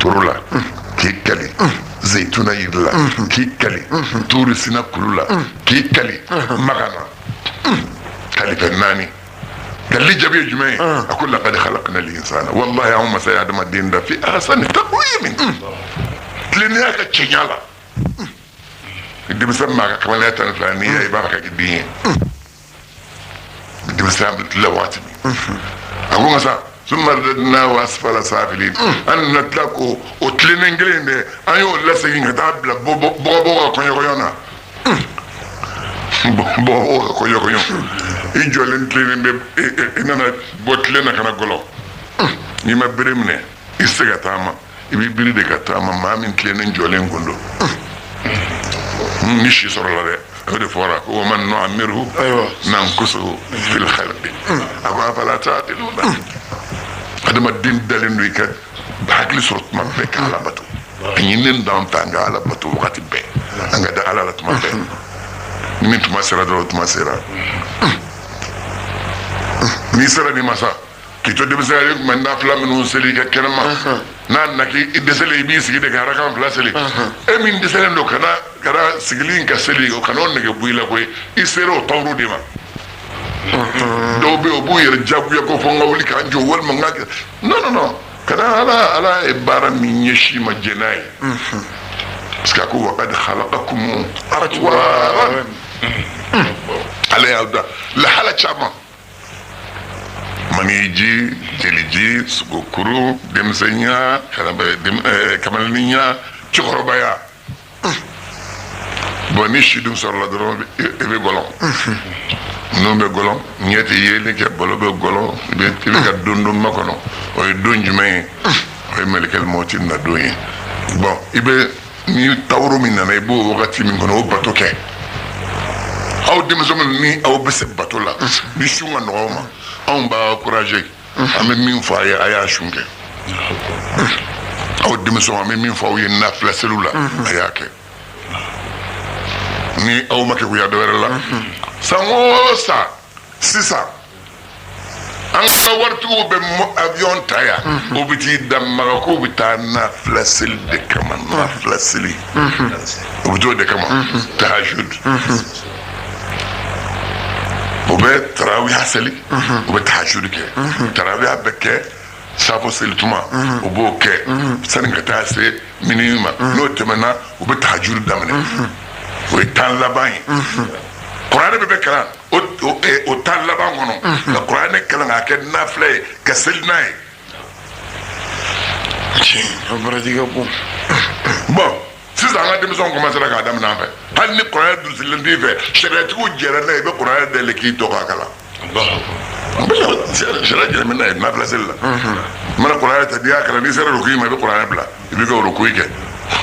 turula k'i kali zaytuna yirila k'i kali turi sina kulula k'i kali magana kalifa naani galli jabi jumɛn a ko laqad khalaqna al-insana wallahi anw masa adamaden da fi ahsani taqwim tileniya ka cɛɲa la denmisɛn maa ka kamalenya tan fila n'i y'a i b'a fɛ ka kɛ den ye denmisɛn bɛ tila waati min a ko nka sa summa radadnahu asfala safilin an na tila ko o tilenen kelen de an y'o lasegin ka taa bila bɔgɔbɔgɔ ka kɔɲɔkɔɲɔ na bɔgɔbɔgɔ ka kɔɲɔkɔɲɔ i jɔlen tilenen bɛ i nana bɔ tile na ka na gɔlɔ n'i ma bere minɛ i tɛ se ka taama i b'i biri de ka taama maa min tilenen jɔlen kun don ni si sɔrɔla dɛ o de fɔra ko wa man nu'ammirhu nankusuhu fil khalqi a ko afala ta'qiluna adamaden dalen don i ka hakili sɔrɔ tuma bɛɛ ka ala bato a ɲininen don an fɛ an ka ala bato wagati bɛɛ an ka da ala la tuma bɛɛ ni min tuma sera dɔrɔn o tuma sera n'i sera nin ma sa k'i to denmisɛnya ye tuma nafila minnu seli i ka kɛnɛma n'a nana k'i dɛsɛlen i b'i sigi de ka harakan fila seli e min dɛsɛlen don kana sigili in ka seli o kana o nege bɔ i la koyi i sera o tawuru de ma dɔw bɛ yen o b'u yɛrɛ diyagoya ko fɔ n ka wuli k'an jɔ walima n ka kɛ non kana ala ye baara min ɲɛsin ma jɛ n'a ye parce que a ko waqad khalaqakum atwaran ala y'aw da lahala caman maniji jeliji sugokuru denmisɛnya kamaleniya cɛkɔrɔbaya bon ni sidun sɔrɔla dɔrɔn i bɛ gɔlɔn n'o bɛ gɔlɔn ɲɛ tɛ yeli kɛ balo bɛ gɔlɔn i bɛ ka don makɔnɔ o ye don jumɛn ye o ye malikɛl mɔti na don ye bon i bɛ ni tawuro min nana i b'o wagati min kɔnɔ o bato kɛ aw denmisɛnw ni aw bɛ se bato la ni sun ka nɔgɔ ma anw b'a encouragé an bɛ min fɔ a ye a y'a sun kɛ aw denmisɛnw an bɛ min fɔ aw ye nafila seliw la a y'a kɛ ni aw ma kɛ kuya dɔ wɛrɛ la san o san sisan an ka waritigiw bɛ avion ta yan o bɛ t'i da maga k'u bɛ taa nafila seli de kama nafila seli o bɛ t'o de kama tahajud o bɛ tarawiya seli o bɛ tahajud kɛ tarawiya bɛ kɛ safo seli tuma o b'o kɛ sani ka taa se minini ma n'o tɛmɛna o bɛ tahajud daminɛ o ye tan laban ye kuranɛ bɛ kalan o tan laban kɔnɔ ka kuranɛ kalan k'a kɛ nafila ye ka seli n'a ye a baraji ka bon bon sisan an ka denmisɛnw commencera k'a daminɛ an fɛ hali ni kuranɛ dusulen t'i fɛ sariyatigiw jɛra n'a ye i bɛ kuranɛ dayɛlɛ k'i tɔ k'a kalan sariya jɛlen bɛ n'a ye nafila seli la mana kuranɛ ta n'i y'a kalan n'i sera rukuyi ma i bɛ kuranɛ bila i bɛ ka rukuyi kɛ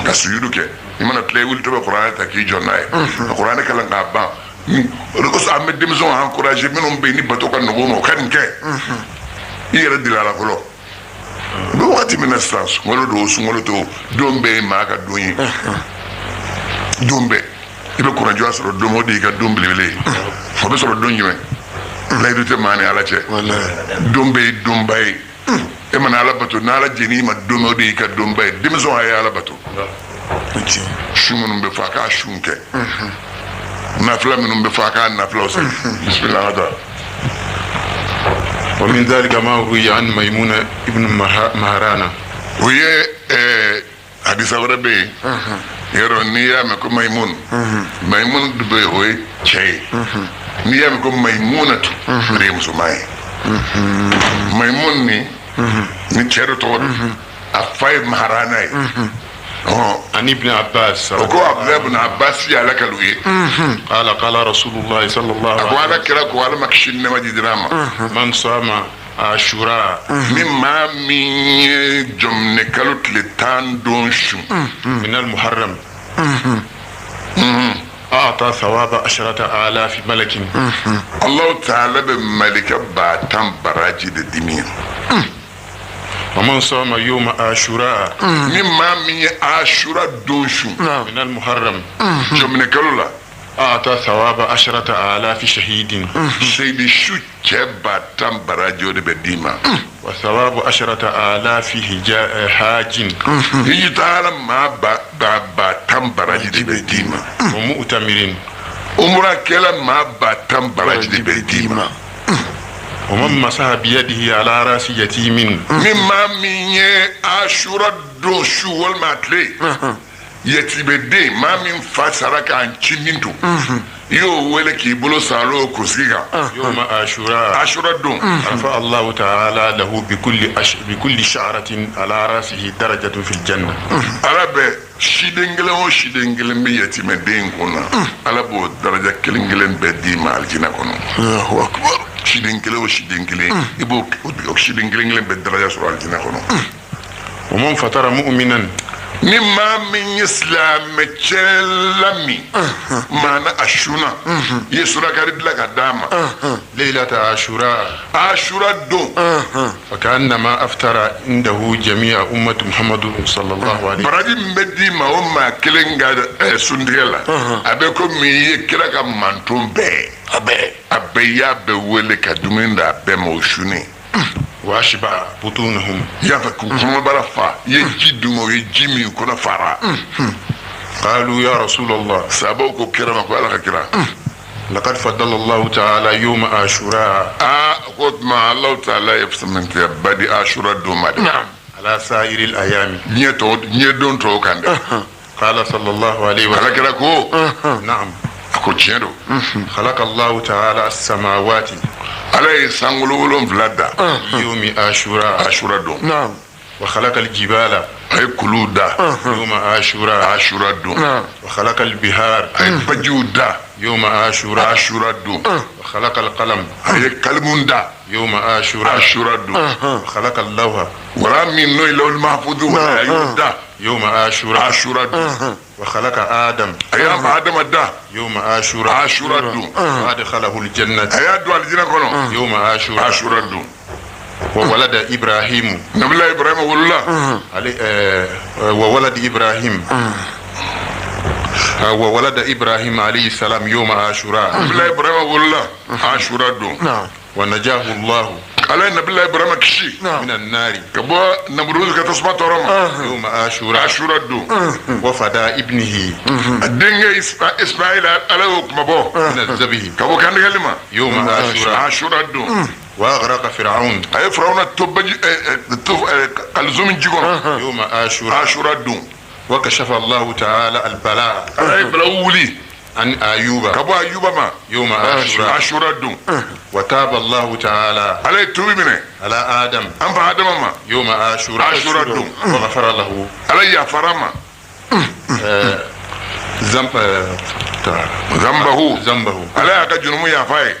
ka sujudu kɛ i mana tila i wuli to bɛ kuranɛ ta k'i jɔ n'a ye ka kuranɛ kalan k'a ban o de kosɔn an bɛ denmisɛnw encouragé minnu bɛ yen ni bato ka nɔgɔ ma o ka nin kɛ i yɛrɛ deli a la fɔlɔ u bɛ wagati min na sisan sunkalo don o sunkalo to don bɛɛ ye maa ka don ye don bɛɛ i bɛ kuranjɔ sɔrɔ don o de y'i ka don belebele ye o bɛ sɔrɔ don jumɛn layidu tɛ maa ni ala cɛ don bɛɛ ye donba ye e mana ala bato n'ala jɛn'i ma don o de y'i ka donba ye denmisɛnw a ye ala bato su minnu bɛ fɔ a k'a sun kɛ nafila minnu bɛ fɔ a k'a nafilaw seli bisimilah ta ومن ذلك ما روي عن ميمونة ابن مهران o ye hadisa wɛrɛ bɛ yen yɔrɔ n'i y'a mɛn ko mayimun mayimun bɛ yen o ye cɛ ye n'i y'a mɛn ko mayimunatu o de ye musoman ye mayimun ni cɛ dɔ tɔgɔ don a fa ye maharana ye عن ابن عباس وكو عبد ابن عباس يا لك الوي قال رسول الله صلى الله عليه وسلم وانا كراك وانا مكشن ما دي دراما من صام عاشوراء مما من جمن كلوت لتان دون شو من المحرم أعطى ثواب 10,000 ملك الله تعالى بملك باتم براجي الدمين ومن صام يوم عاشوراء مما من عاشوراء دون شو من المحرم جمن كلولا أعطى ثواب 10,000 شهيد شهيد شو كبا تم براجو دي بديما وثواب 10,000 حاج هي تعالى ما با تم براجو دي بديما ومؤتمر عمره كلا ما با تم براجو دي بديما ومن مسح بيده على راس يتيم مما من عاشوراء دون شو والماتلي yetibede ma min fasara kan chininto yo wele ki bolo salo kusiga يوم عاشوراء ashura don رفع الله تعالى له بكل شعرة على راسه درجة في الجنة arabe shidengele mi yetimede kona alabo daraja kelengele be di ma aljina kono Allahu akbar shidengele ibo shidengele be daraja sur aljina kono ومن فطر مؤمنا مما من إسلام كلامي معنى أشونا يسوع كارد لك داما ليلة عاشوراء دون فكأنما أفطر عنده جميع أمة محمد صلى الله عليه وسلم برادي مدي ما هم كلنجا سنديلا أبيكم مي كلا كمانتون بي أبي يا بيولي كدومين دا بموشوني وأشبع بطونهم يافكم كم برافا يجدوا يجيمي كنا فرا قالوا يا رسول الله سابوكو كرما كوالا كرا لقد فضل الله تعالى يوم عاشوراء قد ما الله تعالى يفسمنت بدي عاشوراء دوما نعم على سائر الأيام نيدون تو كان قال صلى الله عليه وسلم كلا كو نعم أكو تشيرو خلق الله تعالى السماوات على سانغولولون فلادا يوم عاشوراء دون نعم وخلق الجبال أي كلودا يوم عاشوراء دون نعم وخلق البحار أي بجودا يوم عاشوراء دون وخلق القلم أي كلموندا يوم عاشوراء دون وخلق اللوح ورامي نوي لو المحفوظ ولا يودا يوم عاشوراء دون وخلق آدم أيام آدم دا يوم عاشوراء دون وأدخله الجنة أيام دو الجنة كنو يوم عاشوراء دون وولد إبراهيم نبي إبراهيم والله وولد إبراهيم عليه السلام يوم عاشوراء نبي إبراهيم والله عاشوراء دون نعم ونجاه الله على نبي إبراهيم كشي من النار كبوا نمرود كتصبح ترام يوم عاشوراء دون وفدى ابنه الدنيا إسماعيل على مبو من الذبح كبوا كان كلمة يوم عاشوراء دون وأغرق فرعون أي فرعون التوبج الزوم جيكون يوم عاشوراء دون وكشف الله تعالى البلاء أي بلاولي عن أيوب كبوا أيوب ما يوم عاشوراء دون وتاب الله تعالى على توبي منه على آدم أم آدم ما يوم عاشوراء دون وغفر له على يا فرما ذنبه على كجنوم يا فاي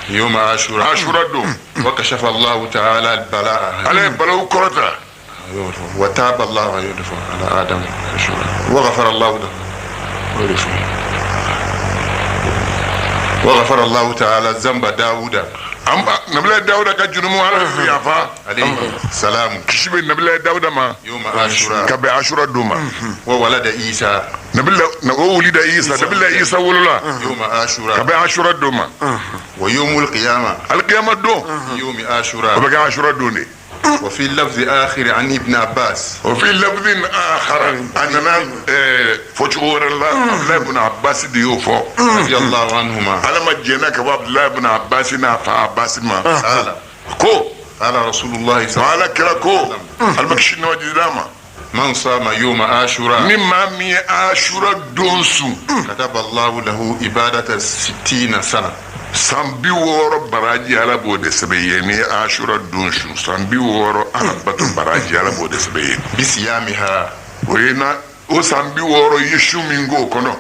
يوم عاشوراء دون وكشف الله تعالى البلاء على بلاو كرتا وتاب الله على آدم وغفر الله له وغفر الله تعالى ذنب داود نبلا داود كجنوم على يا فا عليه السلام كشف نبلا داود ما يوم عاشوراء كبي عاشوراء دوما وولد عيسى ولد عيسى نبلا عيسى ولا يوم عاشوراء كبي عاشوراء دوما ويوم القيامة دو يوم عاشوراء كبي عاشوراء دوني وفي اللفظ آخر عن ابن عباس وفي لفظ آخر أننا فجور الله ابن عباس ديوفو رضي الله عنهما على ما جينا كباب الله ابن عباس نافع عباس ما قال رسول الله صلى الله عليه وسلم كلا كو المكشين وجداما من صام يوم عاشوراء مما مي عاشوراء دونسو كتب الله له إبادة 60 سنة sambi woro baraji ala bode sebeyeni ashura dunshu sambi woro ala batu baraji ala bode sebeyeni bisiyamiha wena o sambi woro yeshu mingo kono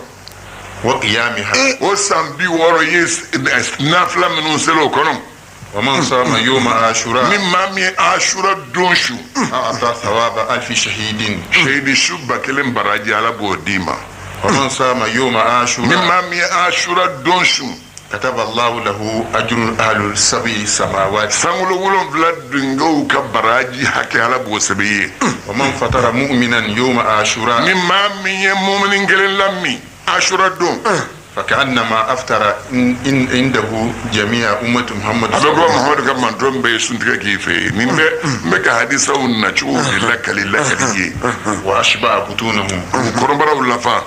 wa qiyamiha o sambi woro yes nafla minun selo kono ومن صام يوم عاشوراء مما مي عاشوراء دونشو أعطى ثواب 1000 شهيد شوبا كلم براجي على بوديما ومن صام يوم عاشوراء مما مي عاشوراء دونشو كتب الله له أجر أهل 7 سماوات سامولو ولون فلاد دينغو كبراجي حكي على بوسبيه ومن فطر مؤمنا يوم عاشوراء مما مي مؤمن جلن لمي عاشوراء دون فكأنما أفتر إن عنده جميع أمة محمد أبقى محمد كمان دوم بيسنتك كيفه نيمة مك حديثه ونشوف لك وأشبع بطونهم كرمبرا ولا فا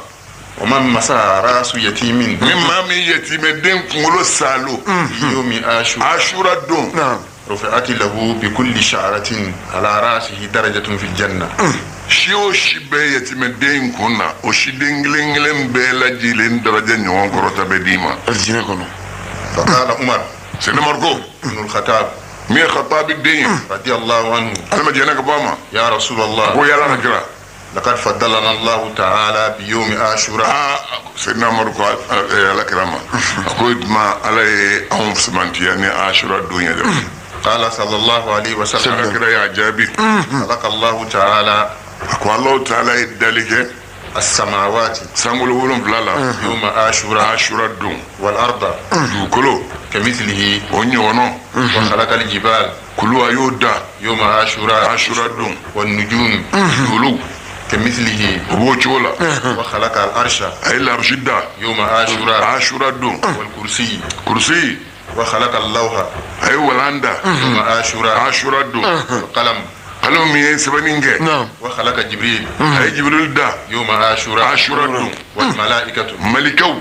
ومن مسا رأس يتيم مما من يتيم دين كملو سالو يوم عاشورا دون نعم رفعت له بكل شعرة على رأسه درجة في الجنة شيو شبه يتيم دين كنا وشدين غلين بلا جيلين درجة نيوان كروتا بديما الجنة كنو فقال عمر سيدنا مركو بن الخطاب مين خطاب الدين رضي الله عنه أنا مجيناك باما يا رسول الله ويا لا نكرا لقد فضلنا الله تعالى بيوم عاشوراء سيدنا مركو يا لا كرامة أقول ما علي أهم سمانتي يعني عاشوراء الدنيا ده قال صلى الله عليه وسلم كده يا جابي خلق الله تعالى أقول الله تعالى يدالك السماوات سامول ولون بلالا يوم عاشوراء عاشوراء دون والأرض كلو كمثله ونيونو وخلق الجبال كلو أيودا يوم عاشوراء عاشوراء دون والنجوم كلو كمثله وبوچولا وخلق العرش أي الأرشدة يوم عاشوراء عاشوراء دون والكرسي كرسي وخلق اللوح أي ولاندا يوم عاشوراء عاشوراء دون والقلم قالوا مين سبنينجي نعم وخلق جبريل أي جبريل دا يوم عاشوراء عاشوراء دون والملائكة ملكو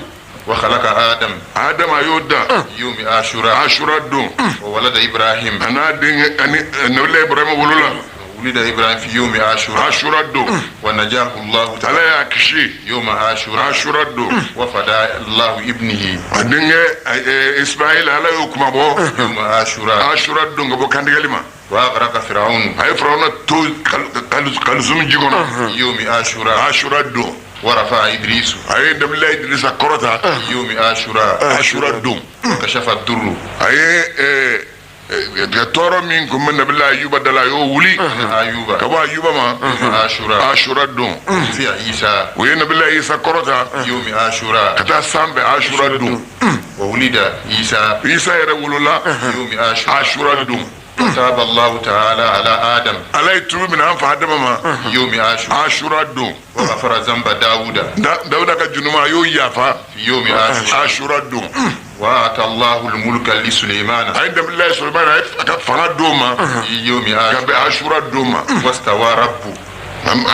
وخلق آدم آدم أيودا يوم عاشوراء عاشوراء دون وولد إبراهيم أنا دين أنا نولي إبراهيم ولولا ولد إبراهيم في يوم عاشوراء عاشوراء دون ونجاه الله تعالى تعالى يا كشي يوم عاشوراء عاشوراء دون وفدى الله ابنه أدين إسماعيل على يوكما بو يوم عاشوراء عاشوراء دون بو كان ديالما وأغرق فرعون أي فرعون تو كالزوم جيكونا يوم عاشوراء عاشوراء دون ورفع إدريس أي دم الله إدريس كرتا يوم عاشوراء عاشوراء دون وكشف الدر أي تورو منكم من نبي الله أيوب دلا يو ولي أيوب كوا أيوب ما عاشوراء عاشوراء دون في عيسى وين نبي الله عيسى كرتا يوم عاشوراء كتا سامب عاشوراء دون وولد عيسى عيسى يرولو لا يوم عاشوراء عاشوراء دون وتاب الله تعالى على آدم على يتوب من أنف آدم ما يوم عاشوراء عاشوراء دون وغفر ذنب داود داود كجنوما يو يافا في يوم عاشوراء عاشوراء دون وآتى الله الملك لسليمان عند الله سليمان فقد دوما في يوم عاشوراء كان عاشوراء دوما واستوى ربه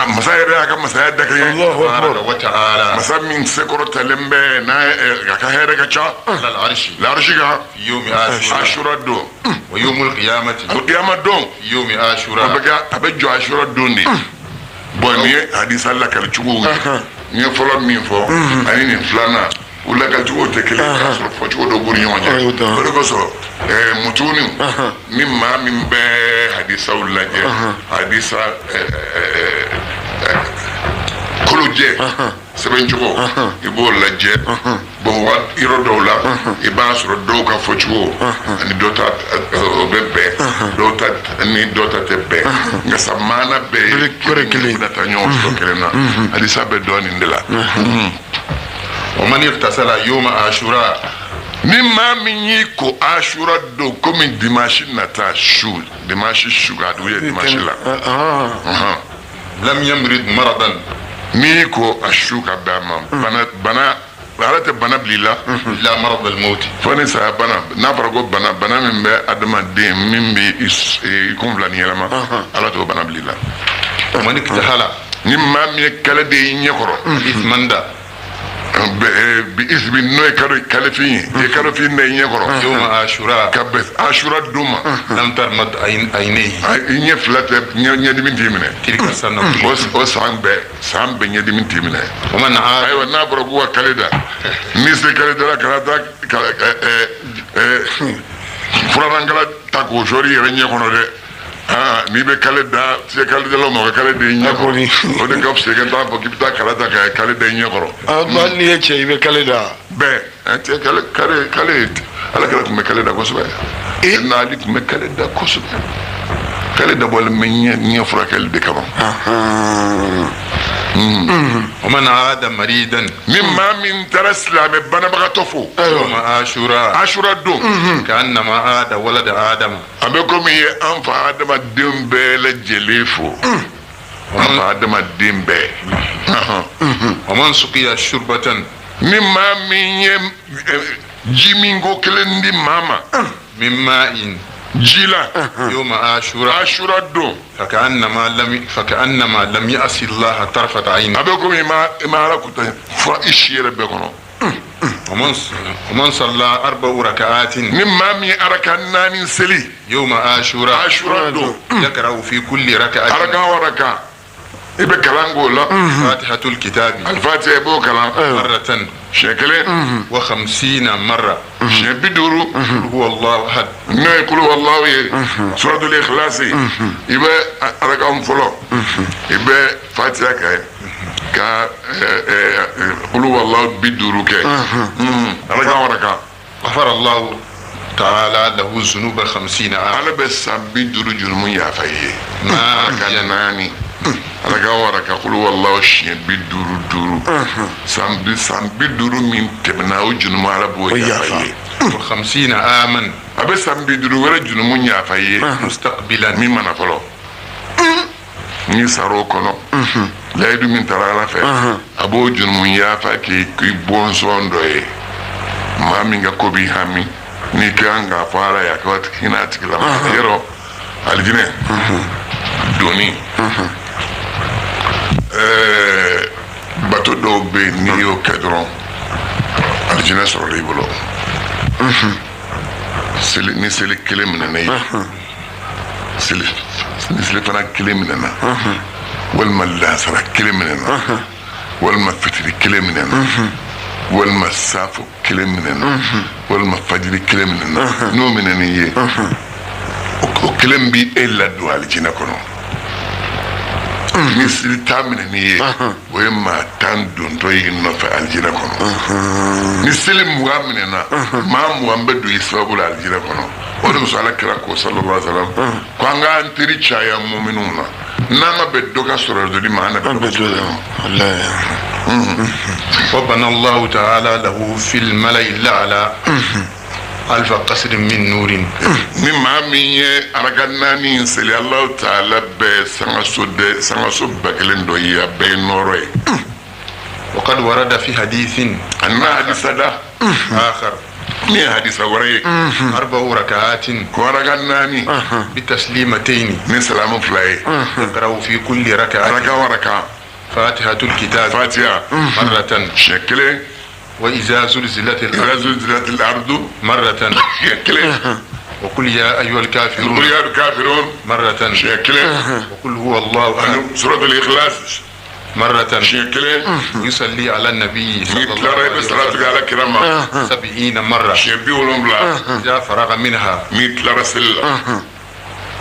مساير يا كم مساير دك الله أكبر وتعالى مسا من سكر تلمبه نا كهير كشا على العرش لا رشيكا في يوم عاشوراء عاشوراء دون ويوم القيامة القيامة دون في يوم عاشوراء بقى أبجو عاشوراء دوني بوني حديث الله كالتشوو نيفلا مينفو أني نفلانا ولا كالتشوو تكلم أسرف فشوو دبوري يوانجا بلغوسو متوني مما من به حديث الله حديث كل جه سبنجو يبول لجه بوات يردولا يباسر دوكا فشوو أني دوتا ببه دوتا أني دوتا تبه نسمانا به كوريكلي نتانيو سوكرنا حديث بدون إندلا ومن اغتسل يوم عاشوراء مما منيكو عاشوراء دو كومي ديماشي نتا شو ديماشي شوغادوية ديماشي لا لم يمرض مرضا نيكو أشوكا باما بنا على بنا بليلا إلا مرض الموت فنسا بنا نفرقو بنا من بي أدما دي من بي يكون فلاني لما على تو بنا بليلا ومن اكتحل نما ميكالة دي ينيكرو إثمان دا بإسم النوي كالفين يكالفين دي ينيكرو يوم عاشوراء كبس عاشوراء دوما لم ترمد عينيه ينفلت يدي من تيمنا تلك السنة سام بي يدي من تيمنا ومن عاد أيوة نابرقوا كاليدا نيسي كاليدا كاليدا فرانغلا تاكو شوري ينيكرو دي ni be kale da se kale de lo mo kale de nyakoni o de kap se kan ta po kipta kala da kale de nyakoro ba ni e che ibe kale da be te kale ala kala kuma kale da kosobe na ali kuma kale da kosobe kale da bol men nya fura kale de kama ومن عاد مريدا مما من ترسل بنا بغتفو يوم عاشوراء عاشوراء دون كأنما عاد ولد آدم أبيكم هي أنف آدم الدمبي لجليفو أنف آدم الدمبي ومن سقي شربة ni maa min ye ji min ko kelen di maa ma min ma'in ji la yawma ashura ashura don فكأنما لم يأس الله طرفة عين a bɛ komi i ma ala kuta fo i si yɛrɛ bɛɛ kɔnɔ ومن صلى 4 ركعات ni maa min ye araka 4 seli يوم عاشوراء ashura don يقرأ في كل ركعة araka o araka i bɛ kalan k'o la فاتحة الكتاب alifatiha i b'o kalan مرة siɲɛ kelen و50 مرة siɲɛ 50 قل هو الله أحد n'o ye kulu wallahu ye suratul ikhlas i bɛ araka fɔlɔ i bɛ fatiha kɛ ka kulu wallahu 50 kɛ araka o araka غفر الله تعالى له الذنوب 50 عام ala bɛ san 50 jurumu yafa i ye Ma araka yan. 4 araka o araka kulu wallahu siɲɛ 50 san 50 min tɛmɛna o jurumu ala b'o yafa i ye و50 عاما a bɛ san 50 wɛrɛ jurumu yafa i ye مستقبلا min mana fɔlɔ n'i sar'o kɔnɔ layidu min taara ala fɛ a b'o jurumu yafa k'i bɔnsɔn dɔ ye maa min ka ko b'i hami n'i kan k'a fɔ ala ye a ka hinɛ a tigi la yɔrɔ alijinɛ doni bato dɔw bɛ yen n'i y'o kɛ dɔrɔn alijinɛ sɔrɔla i bolo ni seli kelen minɛna ye ni seli fana kelen minɛna walima lansara kelen minɛna walima fitiri kelen minɛna walima safo kelen minɛna walima fajiri kelen minɛna n'o minɛn'i ye o kelen bi e ladon alijinɛ kɔnɔ ni seli ta minɛn'i ye o ye maa 10 dontɔ ye nɔfɛ alijinɛ kɔnɔ ni seli 20 minɛna maa 20 bɛ don i sababu la alijinɛ kɔnɔ o de muso ala kira ko sallallahu alaihi wasallam ko an k'an teri caya muminunw na n'an ma bɛn dɔ ka sɔrɔ dɔ di ma an na bɛn dɔ ka sɔrɔ وبنى الله تعالى له في الملأ الأعلى 1000 قصر من نور ni maa min ye araka 4 seli alahu taala bɛɛ sangaso ba kelen dɔ ye a bɛɛ ye nɔɔrɔ ye وقد ورد في حديث a nana hadisa da آخر min ye hadisa wɛrɛ ye 4 ركعات ko araka 4 بتسليمتين ni salamu 2 ye يقرأ في كل ركعة araka o araka فاتحة الكتاب fatiha مرة siɲɛ kelen وإذا زلزلت إذا الأرض زلزلت الأرض مرة siɲɛ kelen وقل يا أيها قل الكافرون يا الكافرون مرة siɲɛ kelen وقل هو الله أحد سورة الإخلاص مرة siɲɛ kelen ويصلي على النبي ni صلى الله tilara i عليه bɛ salatu kɛ وسلم ala kira ma 70 مرة siɲɛ 70 إذا فرغ منها ni tilara seli la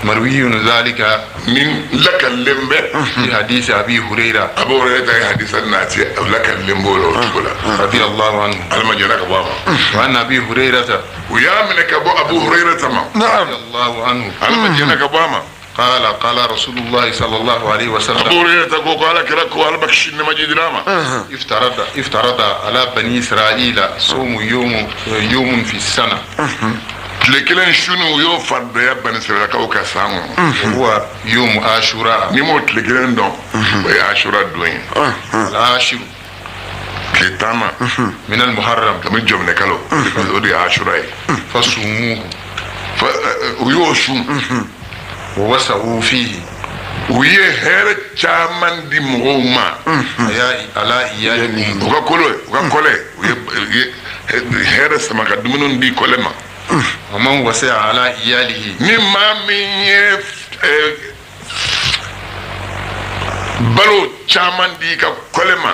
مروي ذلك ni lakallen bɛ في حديث أبي هريرة a b'o yɛrɛ ta ye hadisa nati lakallen b'o la o cogo la رضي الله عنه ala ma jɛra ka bɔ a ma وعن أبي هريرة u y'a minɛ ka bɔ abu hurairata ma رضي الله عنه ala ma jɛra ka bɔ a ma قال رسول الله صلى الله عليه abu وسلم hurairata ko ala kira ko ala bɛ kisi nɛma jidira ma افترض على بني إسرائيل صوم يوم في السنة tile kelen su ni u y'o fardɔya bani israilakaw ka san kɔnɔ وهو يوم عاشوراء ni m'o tile kelen dɔn o ye ashura don ye العاشر tile 10 na من المحرم kabi jɔminɛ kalo o de ye ashura ye فصوموه u y'o sun ووسعوا فيه u ye hɛrɛ caman di mɔgɔw ma على إيالكم u ka kɔlɛ u ye hɛrɛ sama ka dumuniw di kɔlɛ ma ومن وسع على إياله ni maa min ye balo caman di ka kɔlɛ ma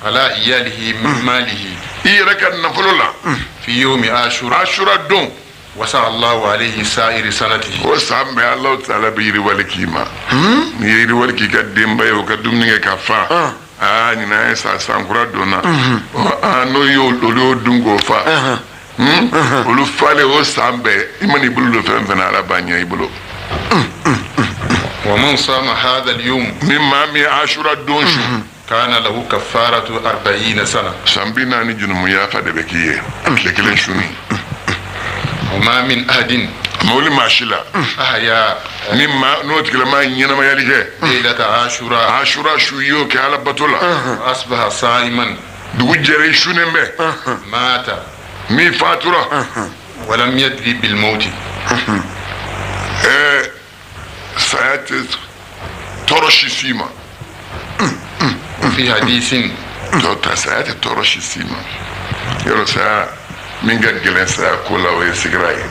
على إياله من ماله i yɛrɛ ka nafolo la في يوم عاشوراء ashura don وسع الله عليه سائر سنته o san bɛɛ alahu taala bɛ yiriwali k'i ma n'i ye yiriwali k'i ka denbaya ye o ka dumuni kɛ ka fa ɲinan ye sankura donna n'o olu y'o dun k'o fa olu falen o san bɛɛ i mana i bolo don fɛn fɛn na ala b'a ɲɛ i bolo ومن صام هذا اليوم ni maa min ye ashura don su كان له كفارة 40 سنة san 40 junumu yafa de bɛ k'i ye tile kelen suni وما من أحد mawuli maa si la أحيا ni n'o tigilamaa ye ɲɛnamayali kɛ ليلة عاشوراء ashura su y'o kɛ ala bato la وأصبح صائما dugu jɛra i sunen bɛ مات n'i fatura ولم يدري بالموت saya tɛ tɔɔrɔ si s'i ma وفي حديث saya tɛ tɔɔrɔ si s'i ma yɔrɔ saya min ka gɛlɛn saya ko la o ye sigira ye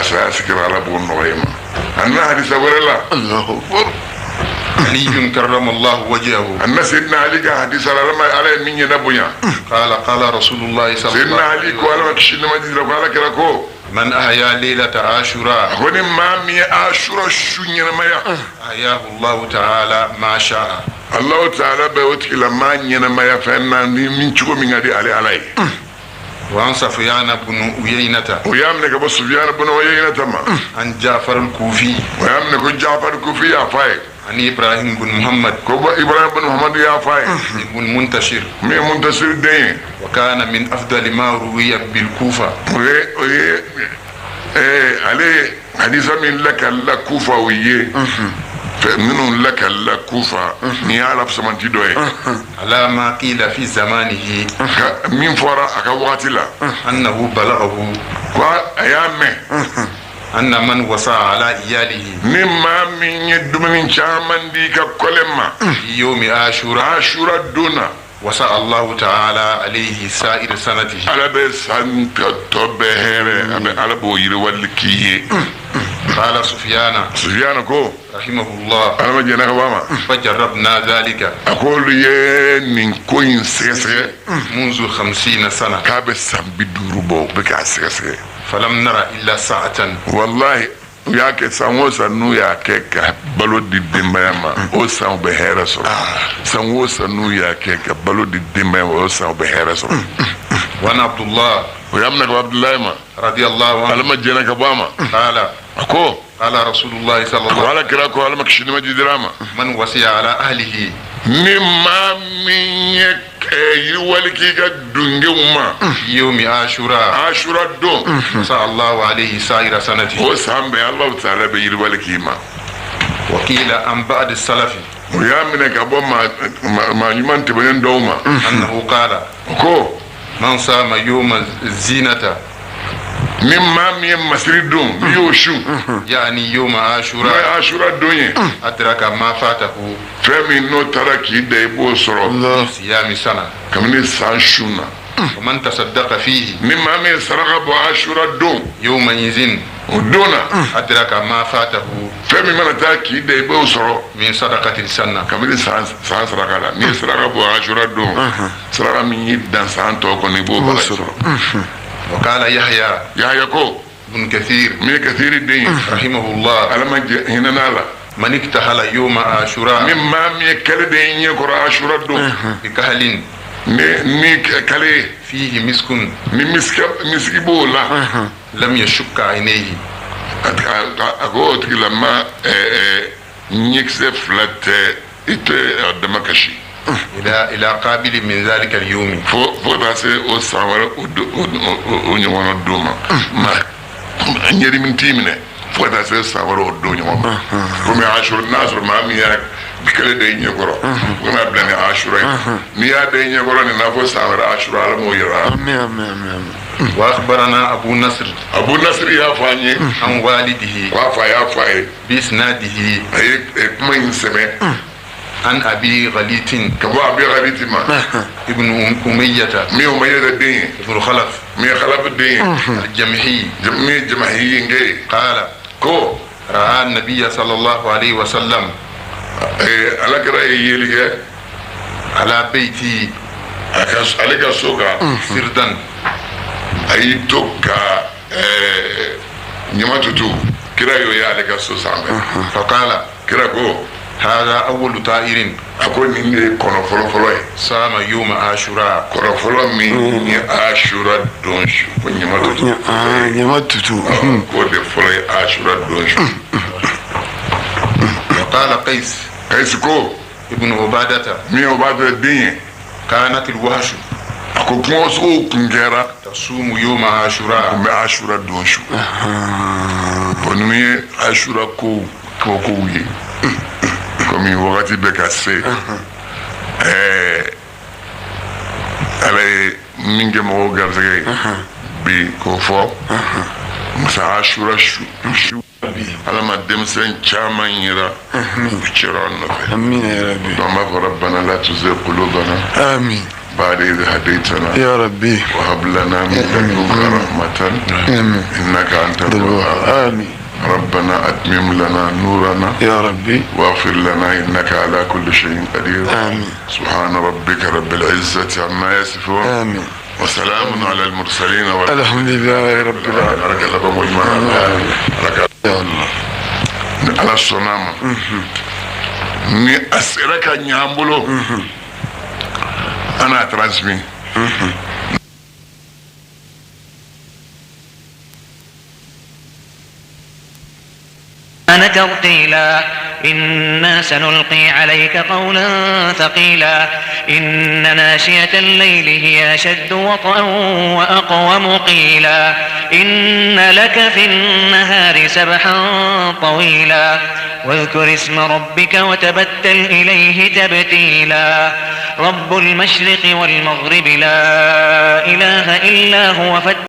saya sigira ala b'o nɔgɔya ma a nana hadisa wɛrɛ la Allahu Akbar. علي كرم الله وجهه a nana Seydina Ali ka hadisa la ala ye min ɲɛna bonya قال رسول الله صلى الله Seydina عليه Ali ko ala ma kisi nɛma di la ko ala kɛra ko من أحيا ليلة عاشوراء ko ni maa min ye asura su ɲɛnamaya أحياه الله تعالى ما شاء Allahu taala bɛ o tigi la maa ɲɛnamaya fɛn na ni min cogo min ka di ale ala ye وعن سفيان بن عيينة o y'a minɛ ka bɔ Sufiyana bun Uyaynata ma عن جعفر الكوفي o y'a minɛ ko Jafar Kufi y'a f'a ye عن إبراهيم بن محمد ko bɔ Ibrahim bun Muhammad y'a f'a ye بن منتشر min ye Muntasir den ye وكان من أفضل ما روي بالكوفة o ye ale hadisa min lakalla Kufa o ye minnu lakalla Kufa ni y'a lafisamanti dɔ ye على ما قيل في زمانه min fɔra a ka wagati la أنه بلغه ko a y'a mɛn أن من وصى على إياله ni maa min ye dumuni caman di ka kɔlɛ ma في يوم عاشوراء Ashura don na وصى الله تعالى عليه سائر سنته ala bɛ san tɔ bɛɛ hɛrɛ a bɛ ala b'o yiriwali k'i ye قال سفيان Sufiyana ko رحمه الله ala ma jɛnɛ ka bɔ a ma فجربنا ذلك a ko olu ye nin ko in sɛgɛsɛgɛ منذ 50 سنة k'a bɛ san 50 bɔ u bɛ k'a sɛgɛsɛgɛ فلم نرى إلا ساعة walahi u y'a kɛ san o san n'u y'a kɛ ka balo di denbaya ma o san u bɛ hɛrɛ sɔrɔ san o san n'u y'a kɛ ka balo di denbaya ma o san u bɛ hɛrɛ sɔrɔ وأنا عبد الله o y'a minɛ ka bɔ Abudulayi ma رضي الله ala عنه ma jɛnɛ ka bɔ a ma قال a ko قال رسول الله صلى ko الله ala kɛra ko ala ma kisi ni ma ji dira a ma من وصي على أهله ni maa min ye yiriwali k'i ka dungenw ma في يوم عاشوراء Ashura don وصى الله عليه سائر سنته o san bɛɛ Alahu taala bɛ yiriwali k'i ma وقيل عن بعض السلف o y'a minɛ ka bɔ maa ɲuman tɛmɛnen dɔw ma أنه قال o ko من صام يوم الزينة ni maa min ye masiri don n'i y'o su يعني يوم n'o عاشوراء ye Ashura don ye أدرك ما فاته fɛn min n'o taara k'i da i b'o sɔrɔ من صيام سنة kabini san sun na ومن تصدق فيه ni maa min ye saraka bɔ Ashura don يومئذ o don na أدرك ما فاته fɛn min mana taa k'i da i b'o sɔrɔ من صدقة سنة kabini san saraka la n'i ye saraka bɔ Ashura don saraka min y'i dan san tɔ kɔnɔ i b'o balaji sɔrɔ وقال يحيى Yahya ko بن كثير min ye Kathiri den ye رحمه الله ala ma hinɛ n'a la من اكتحل يوم عاشوراء ni maa min ye kɛlɛ de ye ɲɛkɔrɔ Ashura don بكهل ni kale ye فيه مسك ni misiki b'o la لم يشك عينيه a ko o tigi la ma ɲɛkisɛ fila tɛ i tɛ a dama kasi إلى قابل من ذلك اليوم fo taa se o san wɛrɛ o ɲɔgɔnna don ma ɲɛri min t'i minɛ fo ka taa se san wɛrɛ o don ɲɔgɔn ma komi n'a sɔrɔ maa min y'a kɛlɛ de i ɲɛkɔrɔ o kana bila ni Ashura ye n'i y'a da i ɲɛkɔrɔ nin n'a fɔ san wɛrɛ Ashura ala m'o yira Amin, amin, amin. وأخبرنا أبو نصر Abu Nasir y'a fɔ an ye عن والده k'a fa y'a fɔ a ye بإسناده a ye kuma in sɛbɛn عن أبي غليت ka bɔ Abi Ghaliti ma ابن أمية min ye Umayya den ye ابن خلف min ye Khalaf den ye الجمحي min ye Jamahiyi nke ye قال ko رأى النبي صلى الله عليه وسلم ala kɛra ye yeli kɛ على بيتي ale ka so kan سردا a y'i to ka ɲama tutu kira y'o ye ale ka so sanfɛ فقال kira ko هذا أول طائر a ko nin de ye kɔnɔ fɔlɔfɔlɔ ye صام يوم عاشوراء kɔnɔ fɔlɔ min ye Ashura don su ko ɲama tutu Ɲama tutu. k'o de fɔlɔ ye Ashura don su وقال قيس Kayisi ko ابن عبادة min ye o b'a dɔn den ye كانت الوحش a ko kungosogo kun kɛra تصوم يوم kun عاشوراء bɛ Ashura don su bɔn ninnu ye Ashura kow ye komi wagati bɛ ka se على من جمعه قرزقي بكوفو مسعى شو على ما دمسن شاما يرى وشران امين يا ربي. اللهم ربنا لا تزغ قلوبنا امين بعد إذ هديتنا يا ربي. وهب لنا من لدنك رحمة إنك أنت الوهاب. امين ربنا أتمم لنا نورنا يا ربي. واغفر لنا إنك على كل شيء قدير. آمين. سبحان ربك رب العزة عما يصفون. آمين. وسلام على المرسلين الحمد لله رب العالمين. يا الله على الصنامة ni asiraka nyambulo ana transmis ترتيلا إنا سنلقي عليك قولا ثقيلا إن ناشئة الليل هي أشد وطئا وأقوم قيلا إن لك في النهار سبحا طويلا واذكر اسم ربك وتبتل إليه تبتيلا رب المشرق والمغرب لا إله إلا هو